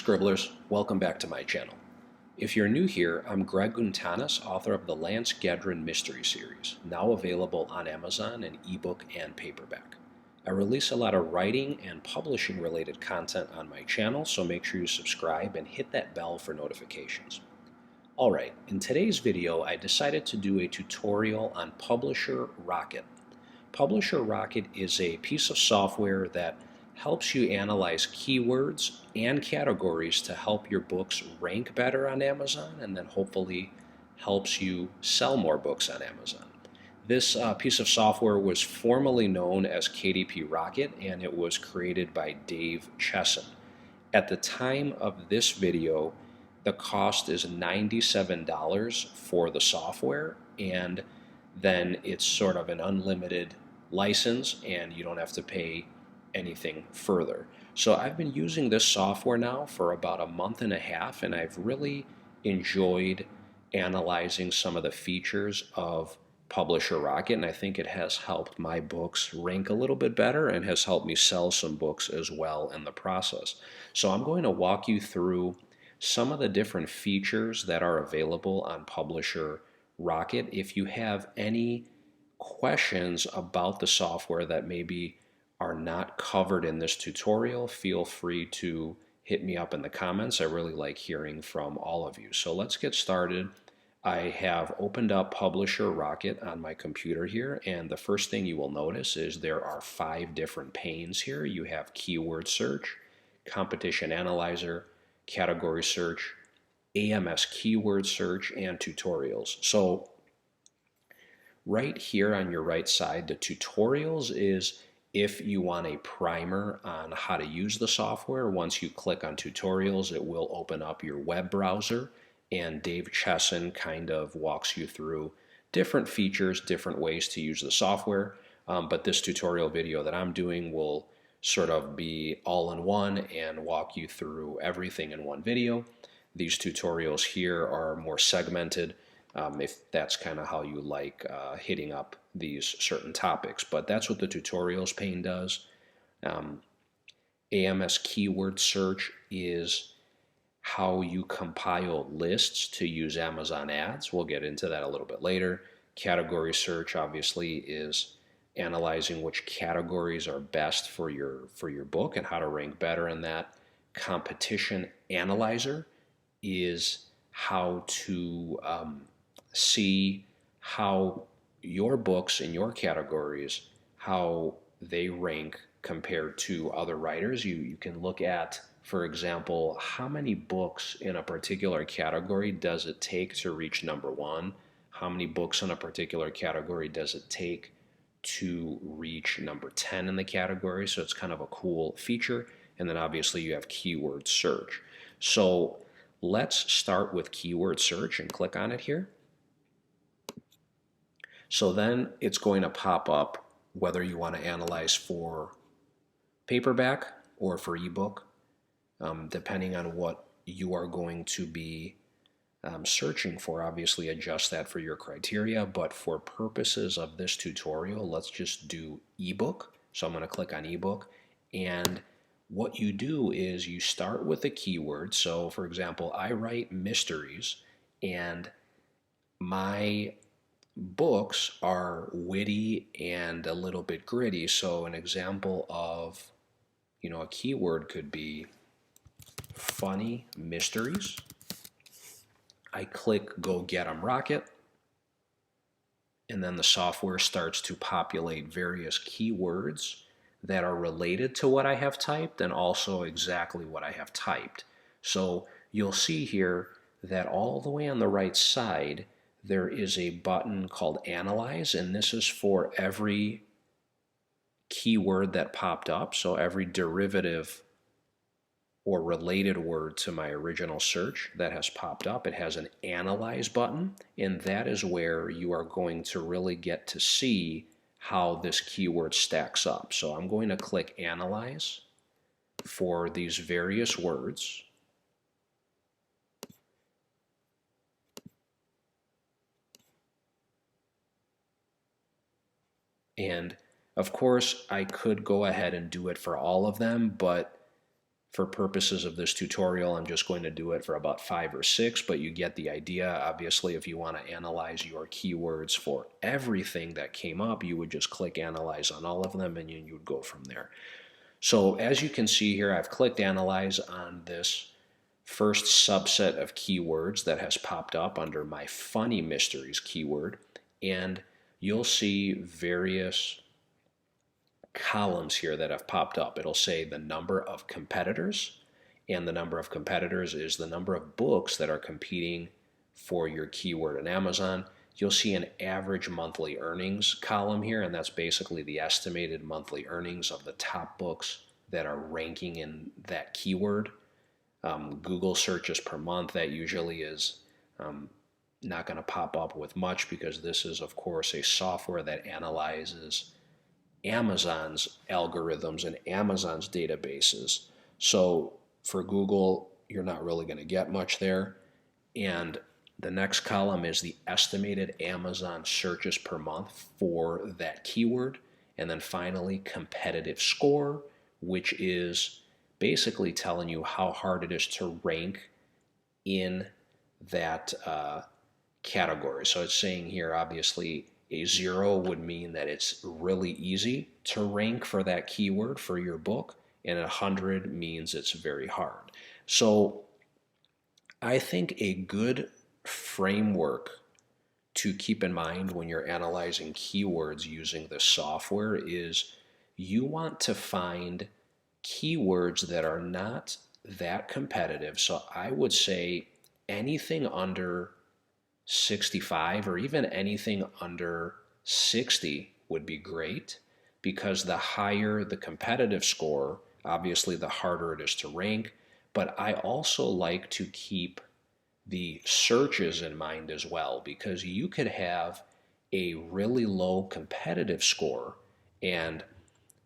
Scribblers, welcome back to my channel. If you're new here, I'm Greg Gountanis, author of the Lance Gedrin Mystery Series, now available on Amazon in ebook and paperback. I release a lot of writing and publishing related content on my channel, so make sure you subscribe and hit that bell for notifications. Alright, in today's video I decided to do a tutorial on Publisher Rocket. Publisher Rocket is a piece of software that helps you analyze keywords and categories to help your books rank better on Amazon and then hopefully helps you sell more books on Amazon. This piece of software was formerly known as KDP Rocket, and it was created by Dave Chesson. At the time of this video, the cost is $97 for the software, and then it's sort of an unlimited license and you don't have to pay anything further. So I've been using this software now for about a month and a half, and I've really enjoyed analyzing some of the features of Publisher Rocket, and I think it has helped my books rank a little bit better and has helped me sell some books as well in the process. So I'm going to walk you through some of the different features that are available on Publisher Rocket. If you have any questions about the software that maybe are not covered in this tutorial, feel free to hit me up in the comments. I really like hearing from all of you. So let's get started. I have opened up Publisher Rocket on my computer here, and the first thing you will notice is there are 5 different panes here. You have Keyword Search, Competition Analyzer, Category Search, AMS Keyword Search, and Tutorials. So right here on your right side, the Tutorials is if you want a primer on how to use the software. Once you click on Tutorials, it will open up your web browser, and Dave Chesson kind of walks you through different features, different ways to use the software. But this tutorial video that I'm doing will sort of be all in one and walk you through everything in one video. These tutorials here are more segmented, if that's kind of how you like hitting up these certain topics. But that's what the tutorials pane does. AMS Keyword Search is how you compile lists to use Amazon ads. We'll get into that a little bit later. Category Search obviously is analyzing which categories are best for your book and how to rank better in that. Competition Analyzer is how to see how your books in your categories, how they rank compared to other writers. You can look at, for example, how many books in a particular category does it take to reach number 1? How many books in a particular category does it take to reach number 10 in the category? So it's kind of a cool feature. And then obviously you have Keyword Search. So let's start with Keyword Search and click on it here. So then it's going to pop up whether you want to analyze for paperback or for ebook, depending on what you are going to be searching for. Obviously adjust that for your criteria, but for purposes of this tutorial, let's just do ebook. So I'm going to click on ebook, and what you do is you start with a keyword. So for example, I write mysteries, and my books are witty and a little bit gritty. So an example of, a keyword could be funny mysteries. I click Go Get 'em Rocket, and then the software starts to populate various keywords that are related to what I have typed and also exactly what I have typed. So you'll see here that all the way on the right side there is a button called Analyze, and this is for every keyword that popped up. So every derivative or related word to my original search that has popped up, it has an Analyze button, and that is where you are going to really get to see how this keyword stacks up. So I'm going to click Analyze for these various words. And of course, I could go ahead and do it for all of them, but For purposes of this tutorial, I'm just going to do it for about 5 or 6, but you get the idea. Obviously, if you want to analyze your keywords for everything that came up, you would just click Analyze on all of them, and you would go from there. So as you can see here, I've clicked Analyze on this first subset of keywords that has popped up under my Funny Mysteries keyword, and you'll see various columns here that have popped up. It'll say the number of competitors, and the number of competitors is the number of books that are competing for your keyword in Amazon. You'll see an average monthly earnings column here, and that's basically the estimated monthly earnings of the top books that are ranking in that keyword. Google searches per month, that usually is not going to pop up with much, because this is, of course, a software that analyzes Amazon's algorithms and Amazon's databases. So for Google, you're not really going to get much there. And the next column is the estimated Amazon searches per month for that keyword. And then finally, competitive score, which is basically telling you how hard it is to rank in that category. So it's saying here, obviously, a 0 would mean that it's really easy to rank for that keyword for your book, and 100 means it's very hard. So I think a good framework to keep in mind when you're analyzing keywords using this software is you want to find keywords that are not that competitive. So I would say anything under 65 or even anything under 60 would be great, because the higher the competitive score, obviously the harder it is to rank. But I also like to keep the searches in mind as well, because you could have a really low competitive score, and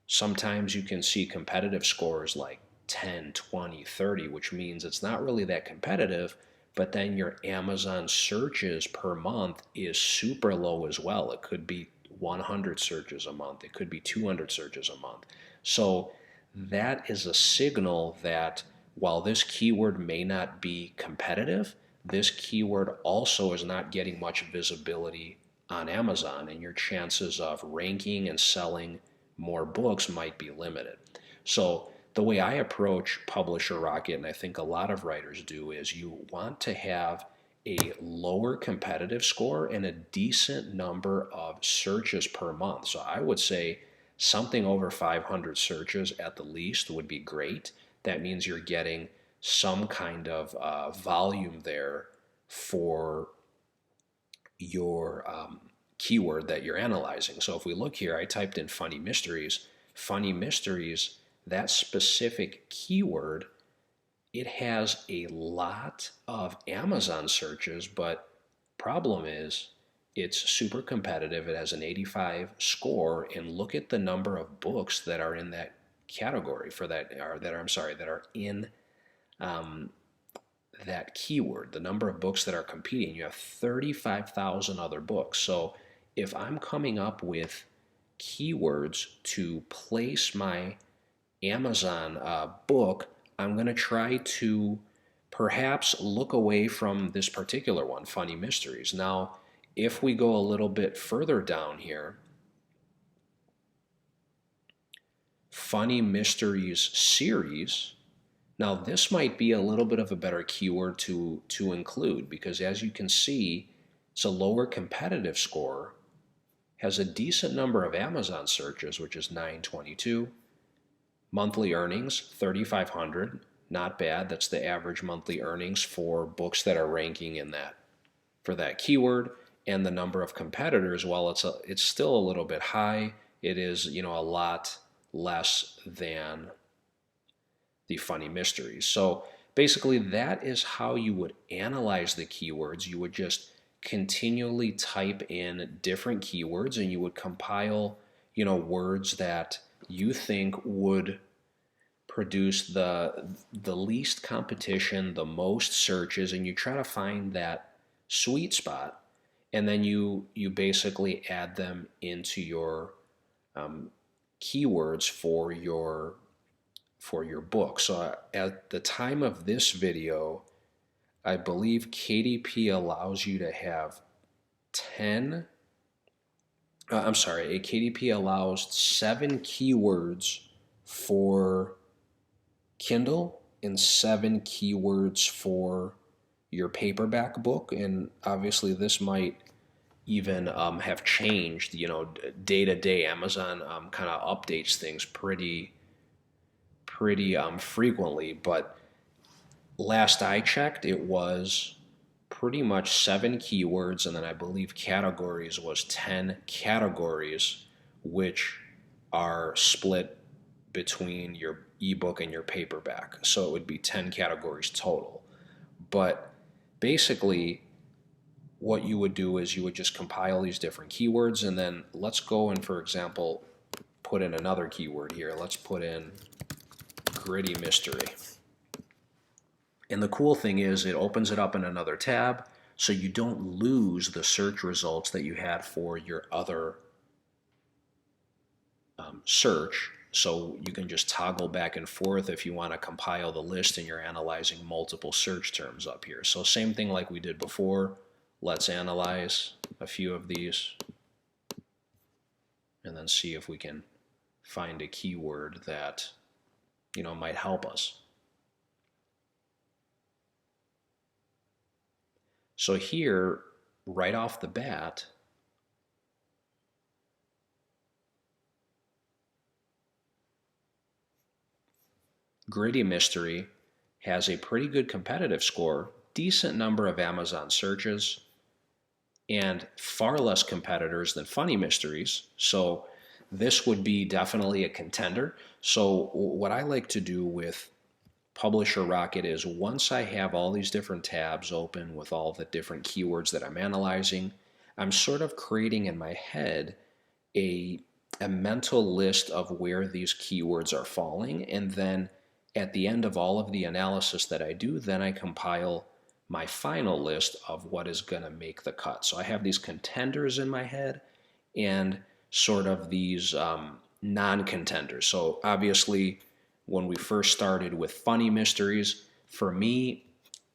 sometimes you can see competitive scores like 10, 20, 30, which means it's not really that competitive, but then your Amazon searches per month is super low as well. It could be 100 searches a month. It could be 200 searches a month. So that is a signal that while this keyword may not be competitive, this keyword also is not getting much visibility on Amazon, and your chances of ranking and selling more books might be limited. So the way I approach Publisher Rocket, and I think a lot of writers do, is you want to have a lower competitive score and a decent number of searches per month. So I would say something over 500 searches at the least would be great. That means you're getting some kind of volume there for your keyword that you're analyzing. So if we look here, I typed in funny mysteries. Funny mysteries, that specific keyword, it has a lot of Amazon searches, but problem is it's super competitive. It has an 85 score, and look at the number of books that are in that category for that, or that are, I'm sorry, that are in that keyword, the number of books that are competing. You have 35,000 other books. So if I'm coming up with keywords to place my Amazon book, I'm going to try to perhaps look away from this particular one, Funny Mysteries. Now, if we go a little bit further down here, Funny Mysteries series, now this might be a little bit of a better keyword to include, because as you can see, it's a lower competitive score, has a decent number of Amazon searches, which is 922, monthly earnings, 3,500, not bad. That's the average monthly earnings for books that are ranking in that, for that keyword. And the number of competitors, while it's still a little bit high, it is, a lot less than the Funny Mysteries. So basically that is how you would analyze the keywords. You would just continually type in different keywords, and you would compile, words that you think would produce the least competition, the most searches, and you try to find that sweet spot, and then you basically add them into your keywords for your book. So at the time of this video, I believe KDP allows you to have 10, a KDP allows 7 keywords for Kindle and 7 keywords for your paperback book. And obviously this might even have changed, day to day. Amazon kind of updates things pretty frequently, but last I checked, it was pretty much 7 keywords, and then I believe categories was 10 categories, which are split between your ebook and your paperback. So it would be 10 categories total. But basically, what you would do is you would just compile these different keywords, and then let's go and, for example, put in another keyword here. Let's put in gritty mystery. And the cool thing is it opens it up in another tab, so you don't lose the search results that you had for your other search. So you can just toggle back and forth if you want to compile the list and you're analyzing multiple search terms up here. So same thing like we did before. Let's analyze a few of these and then see if we can find a keyword that might help us. So here, right off the bat, Gritty Mystery has a pretty good competitive score, decent number of Amazon searches, and far less competitors than Funny Mysteries. So this would be definitely a contender. So what I like to do with Publisher Rocket is once I have all these different tabs open with all the different keywords that I'm analyzing, I'm sort of creating in my head a mental list of where these keywords are falling, and then at the end of all of the analysis that I do, then I compile my final list of what is going to make the cut. So I have these contenders in my head and sort of these non-contenders. So obviously, when we first started with Funny Mysteries, for me,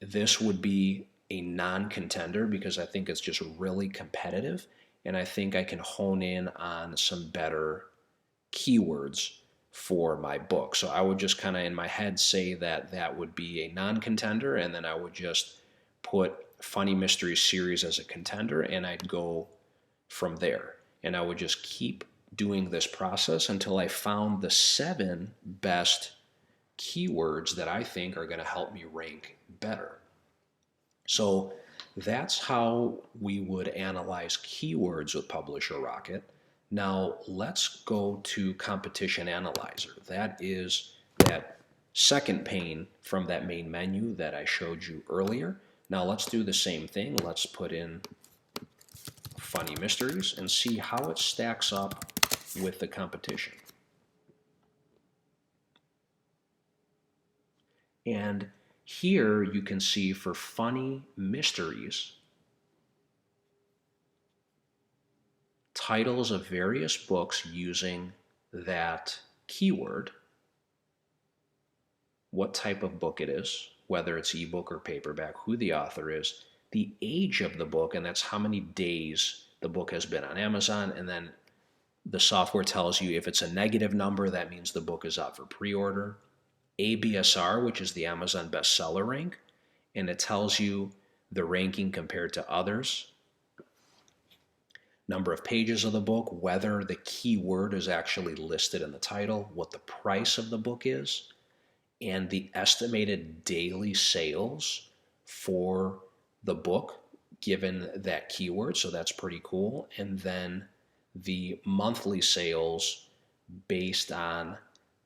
this would be a non-contender because I think it's just really competitive, and I think I can hone in on some better keywords for my book. So I would just kind of in my head say that that would be a non-contender, and then I would just put Funny Mysteries series as a contender, and I'd go from there. And I would just keep doing this process until I found the 7 best keywords that I think are going to help me rank better. So that's how we would analyze keywords with Publisher Rocket. Now let's go to Competition Analyzer. That is that second pane from that main menu that I showed you earlier. Now let's do the same thing. Let's put in Funny Mysteries and see how it stacks up with the competition. And here you can see for Funny Mysteries, titles of various books using that keyword, what type of book it is, whether it's ebook or paperback, who the author is, the age of the book, and that's how many days the book has been on Amazon, and then the software tells you if it's a negative number, that means the book is out for pre-order. ABSR, which is the Amazon bestseller rank, and it tells you the ranking compared to others. Number of pages of the book, whether the keyword is actually listed in the title, what the price of the book is, and the estimated daily sales for the book given that keyword. So that's pretty cool. And then the monthly sales based on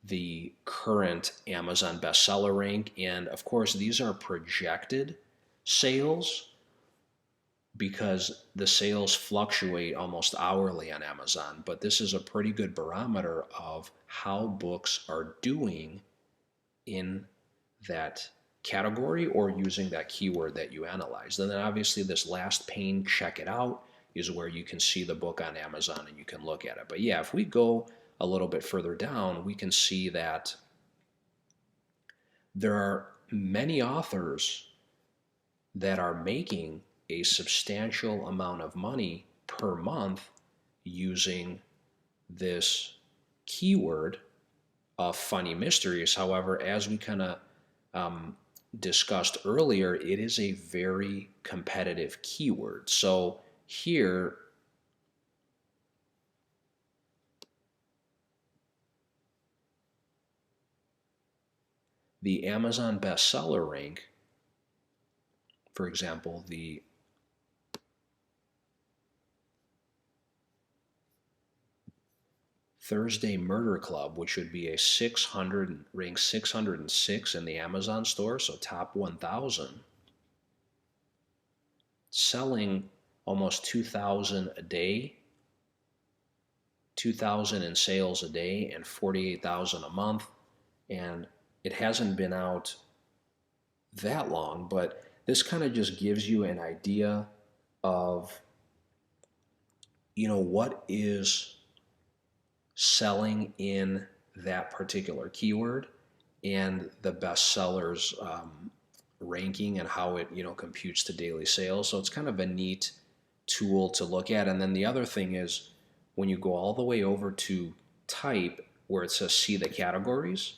the current Amazon bestseller rank. And of course, these are projected sales because the sales fluctuate almost hourly on Amazon. But this is a pretty good barometer of how books are doing in that category or using that keyword that you analyzed. And then obviously this last pane, check it out, is where you can see the book on Amazon and you can look at it. But yeah, if we go a little bit further down, we can see that there are many authors that are making a substantial amount of money per month using this keyword of funny mysteries. However, as we kind of discussed earlier, it is a very competitive keyword. So here, the Amazon bestseller rank, for example, the Thursday Murder Club, which would be a 600, ranked 606 in the Amazon store, so top 1,000, selling almost 2,000 a day, 2,000 in sales a day, and 48,000 a month. And it hasn't been out that long, but this kind of just gives you an idea of, what is selling in that particular keyword and the best sellers ranking and how it computes to daily sales. So it's kind of a neat tool to look at. And then the other thing is when you go all the way over to type where it says see the categories,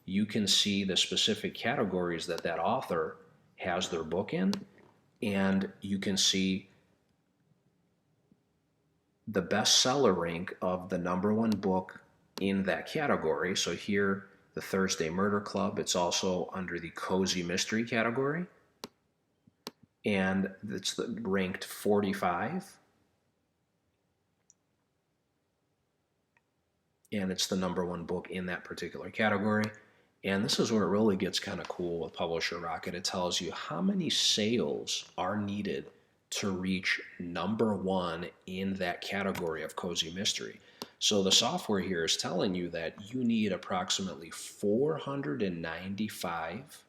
you can see the specific categories that that author has their book in, and you can see the bestseller rank of the #1 book in that category. So here, the Thursday Murder Club, it's also under the cozy mystery category, and it's ranked 45, and it's the #1 book in that particular category. And this is where it really gets kind of cool with Publisher Rocket. It tells you how many sales are needed to reach #1 in that category of cozy mystery. So the software here is telling you that you need approximately 495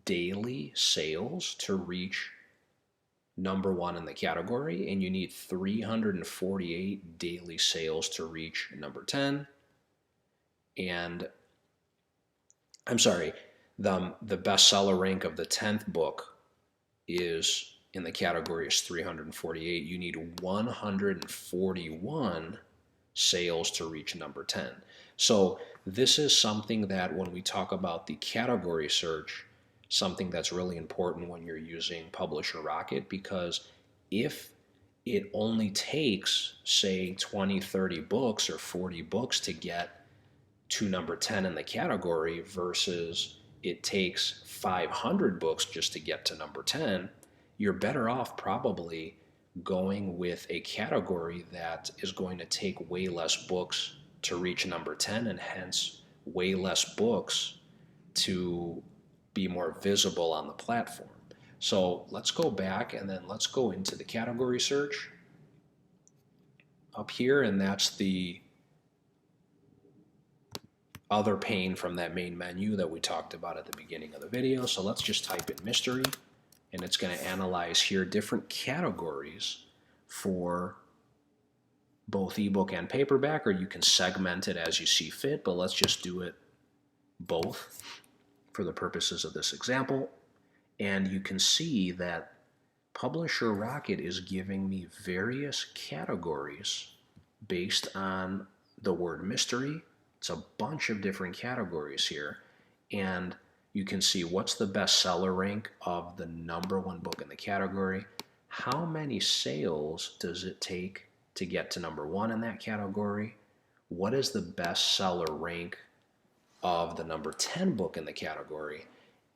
daily sales to reach #1 in the category, and you need 348 daily sales to reach number 10. And I'm sorry, the bestseller rank of the 10th book is in the category is 348. You need 141 sales to reach number 10. So this is something that when we talk about the category search, something that's really important when you're using Publisher Rocket, because if it only takes, say, 20, 30 books or 40 books to get to number 10 in the category versus it takes 500 books just to get to number 10, you're better off probably going with a category that is going to take way less books to reach number 10 and hence way less books to be more visible on the platform. So let's go back and then let's go into the category search up here, and that's the other pane from that main menu that we talked about at the beginning of the video. So let's just type in mystery, and it's going to analyze here different categories for both ebook and paperback, or you can segment it as you see fit, but let's just do it both for the purposes of this example. And you can see that Publisher Rocket is giving me various categories based on the word mystery. It's a bunch of different categories here, and you can see what's the bestseller rank of the #1 book in the category, how many sales does it take to get to #1 in that category, what is the bestseller rank of the number 10 book in the category,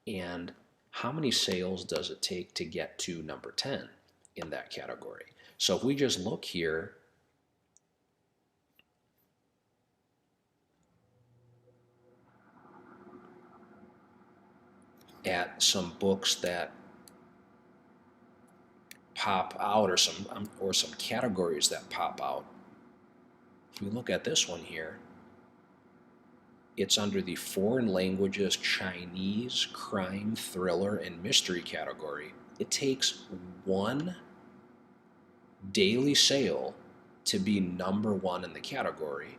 and how many sales does it take to get to number 10 in that category. So if we just look here, at some books that pop out, or some categories that pop out. If we look at this one here, it's under the foreign languages, Chinese, crime, thriller, and mystery category. It takes one daily sale to be #1 in the category.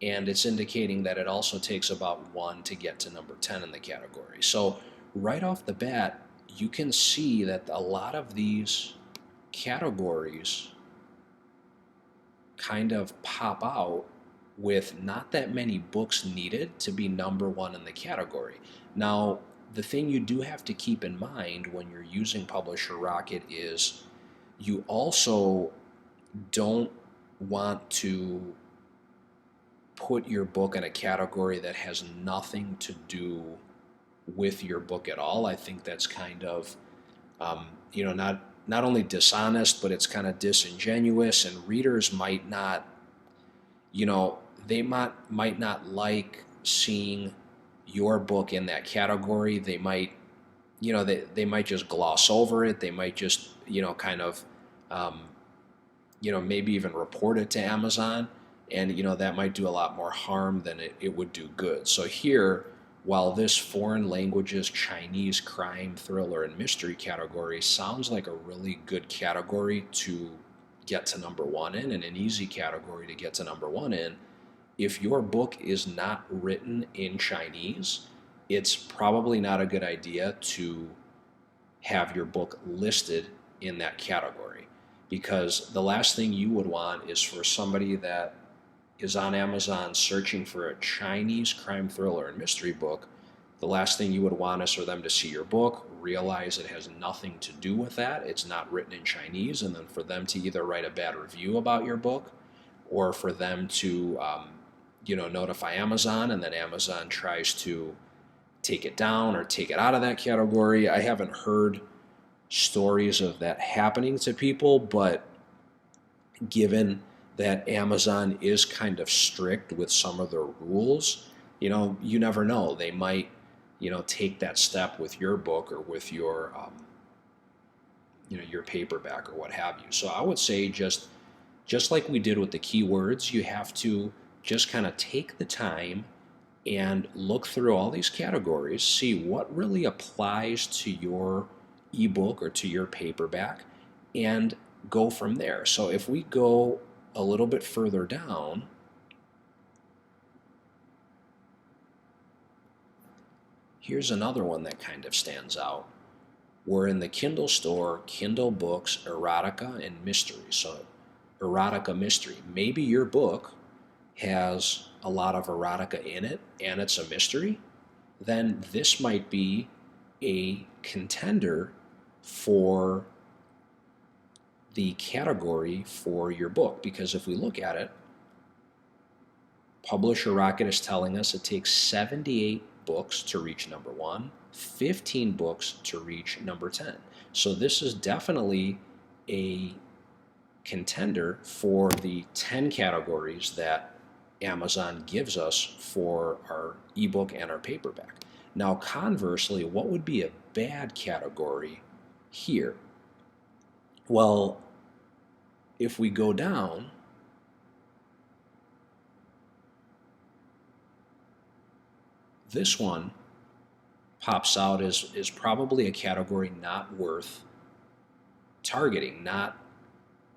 and it's indicating that it also takes about 1 to get to number 10 in the category. So right off the bat, you can see that a lot of these categories kind of pop out with not that many books needed to be number 1 in the category. Now, the thing you do have to keep in mind when you're using Publisher Rocket is you also don't want to put your book in a category that has nothing to do with your book at all. I think that's kind of, not only dishonest, but it's kind of disingenuous, and readers might not, they might not like seeing your book in that category. They might, they might just gloss over it. They might just, kind of, maybe even report it to Amazon, and that might do a lot more harm than it would do good. So here, while this foreign languages, Chinese crime, thriller, and mystery category sounds like a really good category to get to number 1 in, and an easy category to get to number 1 in, if your book is not written in Chinese, it's probably not a good idea to have your book listed in that category, because the last thing you would want is for somebody that is on Amazon searching for a Chinese crime, thriller, and mystery book, the last thing you would want is for them to see your book, realize it has nothing to do with that, it's not written in Chinese, and then for them to either write a bad review about your book, or for them to notify Amazon, and then Amazon tries to take it down or take it out of that category. I haven't heard stories of that happening to people, but given that Amazon is kind of strict with some of their rules, you never know. They might, take that step with your book or with your, your paperback or what have you. So I would say just like we did with the keywords, you have to just kind of take the time and look through all these categories, see what really applies to your ebook or to your paperback, and go from there. So if we go a little bit further down, here's another one that kind of stands out. We're in the Kindle store, Kindle books, erotica, and mystery. So erotica mystery. Maybe your book has a lot of erotica in it and it's a mystery. Then this might be a contender for the category for your book, because if we look at it, Publisher Rocket is telling us it takes 78 books to reach number 1, 15 books to reach number 10. So this is definitely a contender for the 10 categories that Amazon gives us for our ebook and our paperback. Now, conversely, what would be a bad category here? Well, if we go down, this one pops out as probably a category not worth targeting, not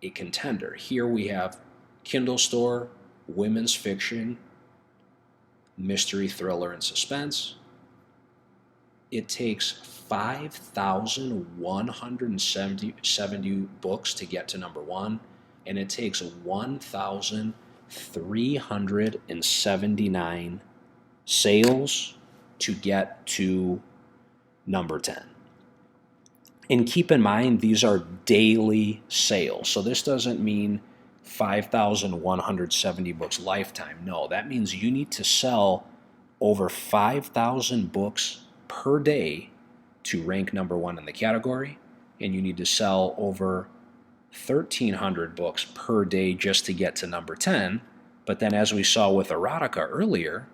a contender. Here we have Kindle store, women's fiction, mystery, thriller, and suspense. It takes 5,170 books to get to number 1, and it takes 1,379 sales to get to number 10. And keep in mind, these are daily sales. So this doesn't mean 5,170 books lifetime. No, that means you need to sell over 5,000 books per day to rank number 1 in the category, and you need to sell over 1,300 books per day just to get to number 10. But then, as we saw with erotica earlier,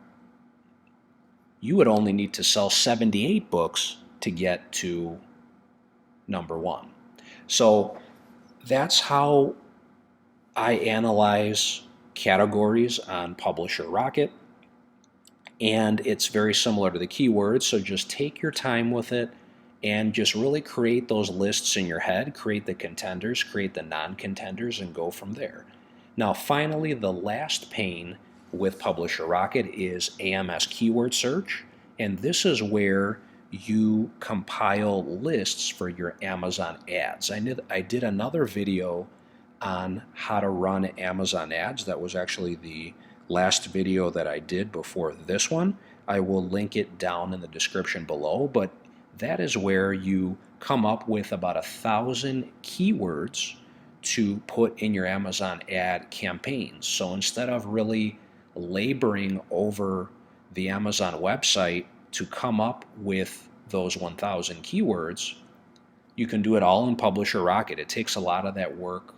you would only need to sell 78 books to get to number 1. So that's how I analyze categories on Publisher Rocket, and it's very similar to the keywords. So just take your time with it and just really create those lists in your head, create the contenders, create the non-contenders, and go from there. Now, finally, the last pane with Publisher Rocket is AMS Keyword Search, and this is where you compile lists for your Amazon ads. I did another video on how to run Amazon ads. That was actually the last video that I did before this one. I will link it down in the description below, but that is where you come up with about 1,000 keywords to put in your Amazon ad campaigns. So instead of really laboring over the Amazon website to come up with those 1,000 keywords, you can do it all in Publisher Rocket. It takes a lot of that work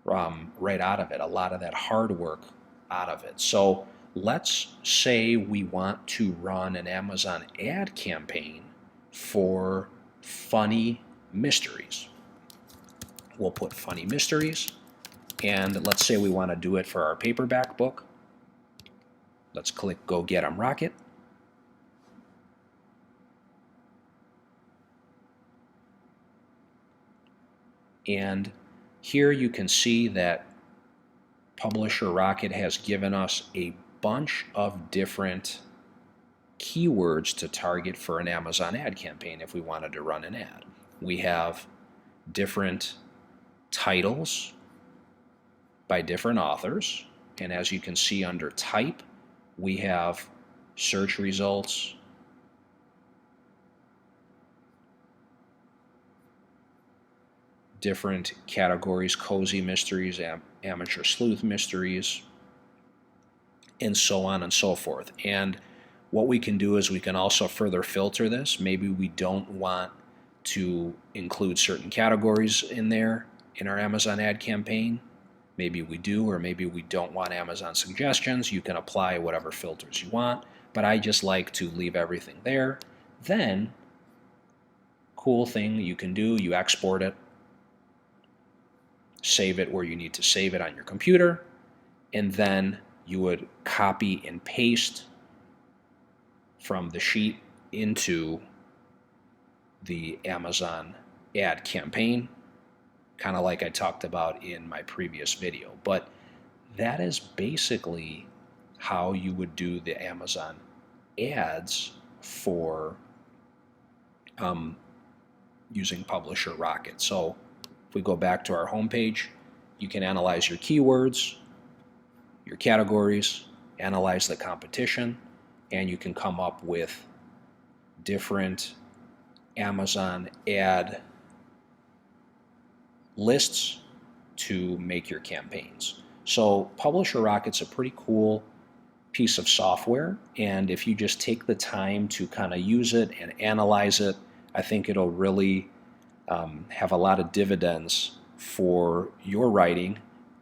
right out of it, a lot of that hard work out of it. So let's say we want to run an Amazon ad campaign for funny mysteries. We'll put funny mysteries, and let's say we want to do it for our paperback book. Let's click Go Get 'em Rocket. And here you can see that Publisher Rocket has given us a bunch of different keywords to target for an Amazon ad campaign if we wanted to run an ad. We have different titles by different authors, and as you can see under type, we have search results, different categories, cozy mysteries, amateur sleuth mysteries, and so on and so forth. And what we can do is we can also further filter this. Maybe we don't want to include certain categories in there in our Amazon ad campaign. Maybe we do, or maybe we don't want Amazon suggestions. You can apply whatever filters you want, but I just like to leave everything there. Then, cool thing you can do, you export it, save it where you need to save it on your computer, and then you would copy and paste from the sheet into the Amazon ad campaign, kind of like I talked about in my previous video. But that is basically how you would do the Amazon ads for using Publisher Rocket. So if we go back to our home page, you can analyze your keywords, your categories, analyze the competition, and you can come up with different Amazon ad lists to make your campaigns. So Publisher Rocket's a pretty cool piece of software, and if you just take the time to kind of use it and analyze it, I think it'll really have a lot of dividends for your writing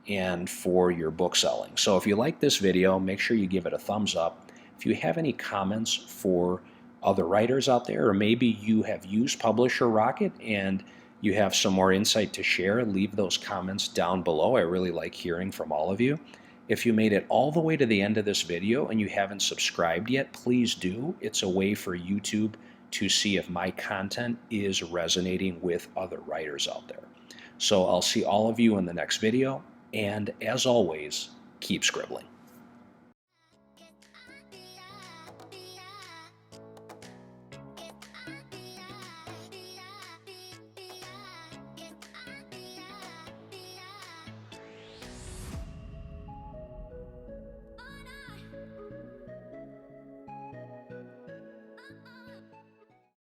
and for your book selling. So if you like this video, make sure you give it a thumbs up. If you have any comments for other writers out there, or maybe you have used Publisher Rocket and you have some more insight to share, leave those comments down below. I really like hearing from all of you. If you made it all the way to the end of this video and you haven't subscribed yet, please do. It's a way for YouTube to see if my content is resonating with other writers out there. So I'll see all of you in the next video, and as always, keep scribbling.